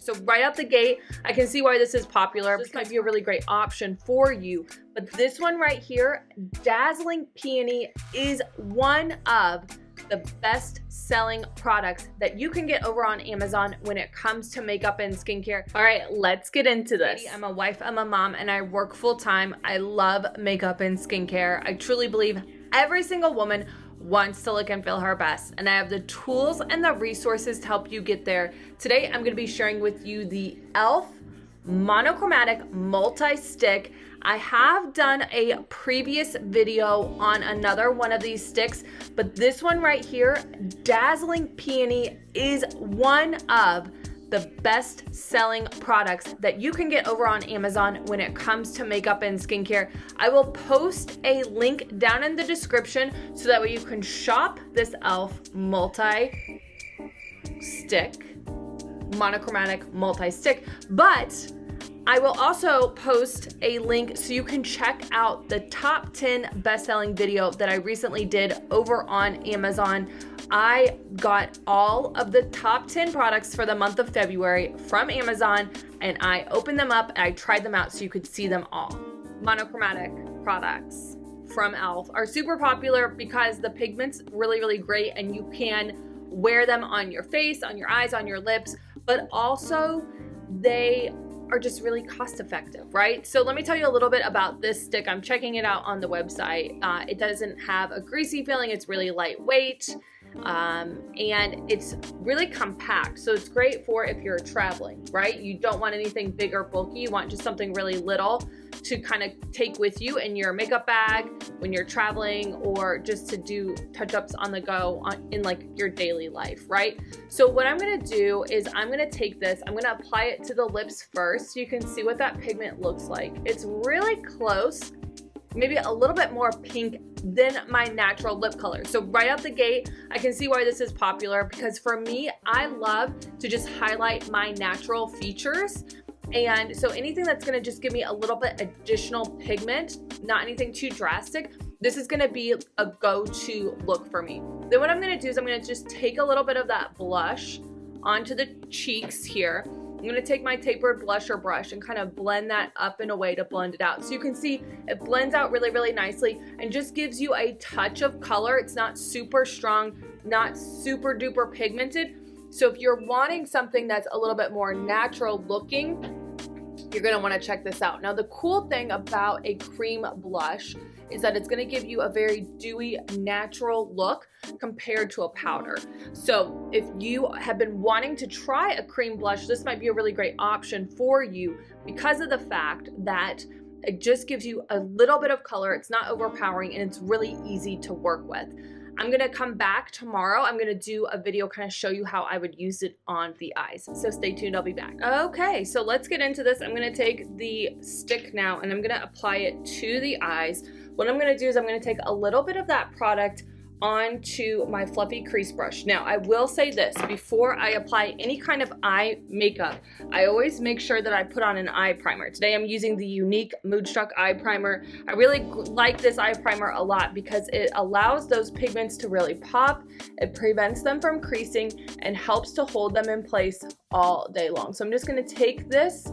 So right out the gate, I can see why this is popular. This might be a really great option for you. But this one right here, Dazzling Peony, is one of the best selling products that you can get over on Amazon when it comes to makeup and skincare. All right, let's get into this. I'm a wife, I'm a mom, and I work full time. I love makeup and skincare. I truly believe every single woman wants to look and feel her best, and I have the tools and the resources to help you get there. Today, I'm gonna be sharing with you the E.L.F. Monochromatic Multi Stick. I have done a previous video on another one of these sticks, but this one right here, Dazzling Peony, is one of the best selling products that you can get over on Amazon when it comes to makeup and skincare. I will post a link down in the description so that way you can shop this E.L.F. multi stick, monochromatic multi stick, but I will also post a link so you can check out the top 10 best-selling video that I recently did over on Amazon. I got all of the top 10 products for the month of February from Amazon, and I opened them up and I tried them out so you could see them all. Monochromatic products from E.L.F. are super popular because the pigment's really, really great and you can wear them on your face, on your eyes, on your lips, but also they are just really cost effective, right? So let me tell you a little bit about this stick. I'm checking it out on the website. It doesn't have a greasy feeling. It's really lightweight and it's really compact. So it's great for if you're traveling, right? You don't want anything big or bulky. You want just something really little to kind of take with you in your makeup bag when you're traveling, or just to do touch-ups on the go in like your daily life, right? So what I'm gonna do is I'm gonna take this, I'm gonna apply it to the lips first so you can see what that pigment looks like. It's really close, maybe a little bit more pink than my natural lip color. So right out the gate, I can see why this is popular, because for me, I love to just highlight my natural features. And so anything that's gonna just give me a little bit additional pigment, not anything too drastic, this is gonna be a go-to look for me. Then what I'm gonna do is I'm gonna just take a little bit of that blush onto the cheeks here. I'm gonna take my tapered blusher brush and kind of blend that up in a way to blend it out. So you can see it blends out really, really nicely and just gives you a touch of color. It's not super strong, not super duper pigmented. So if you're wanting something that's a little bit more natural looking, you're gonna wanna check this out. Now the cool thing about a cream blush is that it's gonna give you a very dewy, natural look compared to a powder. So if you have been wanting to try a cream blush, this might be a really great option for you because of the fact that it just gives you a little bit of color, it's not overpowering, and it's really easy to work with. I'm gonna come back tomorrow. I'm gonna do a video kind of show you how I would use it on the eyes. So stay tuned, I'll be back. Okay, so let's get into this. I'm gonna take the stick now and I'm gonna apply it to the eyes. What I'm gonna do is I'm gonna take a little bit of that product onto my fluffy crease brush. Now, I will say this, before I apply any kind of eye makeup, I always make sure that I put on an eye primer. Today I'm using the Unique Moodstruck Eye Primer. I really like this eye primer a lot because it allows those pigments to really pop, it prevents them from creasing, and helps to hold them in place all day long. So I'm just gonna take this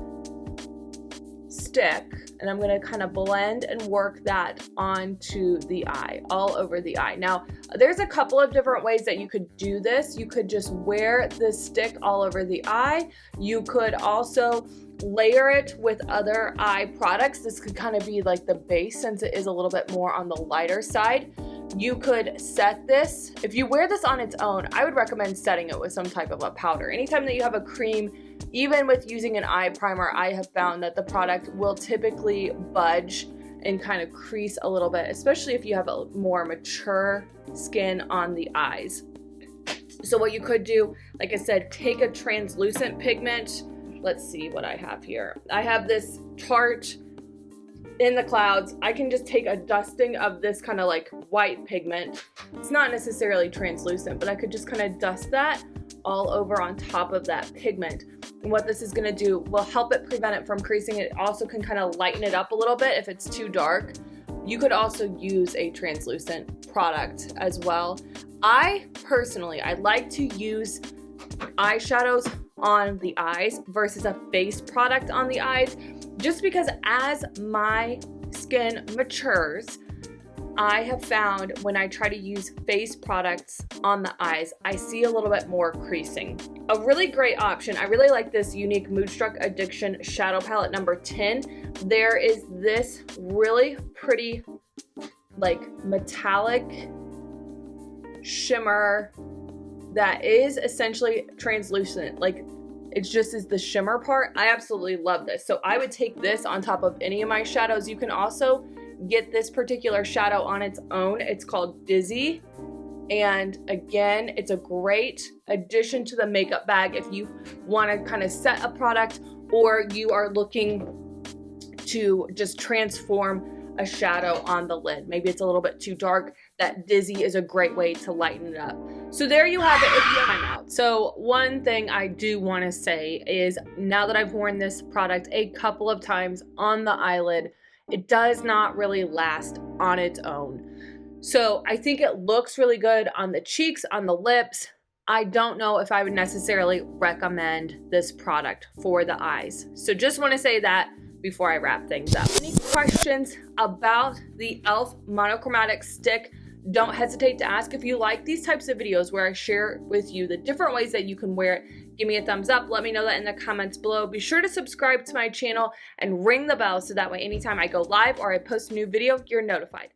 stick and I'm gonna kind of blend and work that onto the eye, all over the eye. Now, there's a couple of different ways that you could do this. You could just wear this stick all over the eye. You could also layer it with other eye products. This could kind of be like the base since it is a little bit more on the lighter side. You could set this, if you wear this on its own, I would recommend setting it with some type of a powder. Anytime that you have a cream, even with using an eye primer, I have found that the product will typically budge and kind of crease a little bit, especially if you have a more mature skin on the eyes. So what you could do, like I said, take a translucent pigment. Let's see what I have here. I have this Tarte In the Clouds. I can just take a dusting of this kind of like white pigment. It's not necessarily translucent, but I could just kind of dust that all over on top of that pigment. And what this is gonna do will help it prevent it from creasing. It also can kind of lighten it up a little bit if it's too dark. You could also use a translucent product as well. I personally like to use eyeshadows on the eyes versus a face product on the eyes, just because as my skin matures, I have found when I try to use face products on the eyes, I see a little bit more creasing. A really great option, I really like this Unique Moodstruck Addiction Shadow Palette number 10. There is this really pretty, like, metallic shimmer that is essentially translucent. Like, it just is the shimmer part. I absolutely love this. So I would take this on top of any of my shadows. You can also get this particular shadow on its own. It's called Dizzy. And again, it's a great addition to the makeup bag if you want to kind of set a product or you are looking to just transform a shadow on the lid. Maybe it's a little bit too dark. That Dizzy is a great way to lighten it up. So there you have it if you time out. So one thing I do want to say is now that I've worn this product a couple of times on the eyelid, it does not really last on its own. So I think it looks really good on the cheeks, on the lips. I don't know if I would necessarily recommend this product for the eyes. So just want to say that before I wrap things up. Any questions about the E.L.F. Monochromatic Stick? Don't hesitate to ask. If you like these types of videos where I share with you the different ways that you can wear it, give me a thumbs up. Let me know that in the comments below. Be sure to subscribe to my channel and ring the bell so that way anytime I go live or I post a new video, you're notified.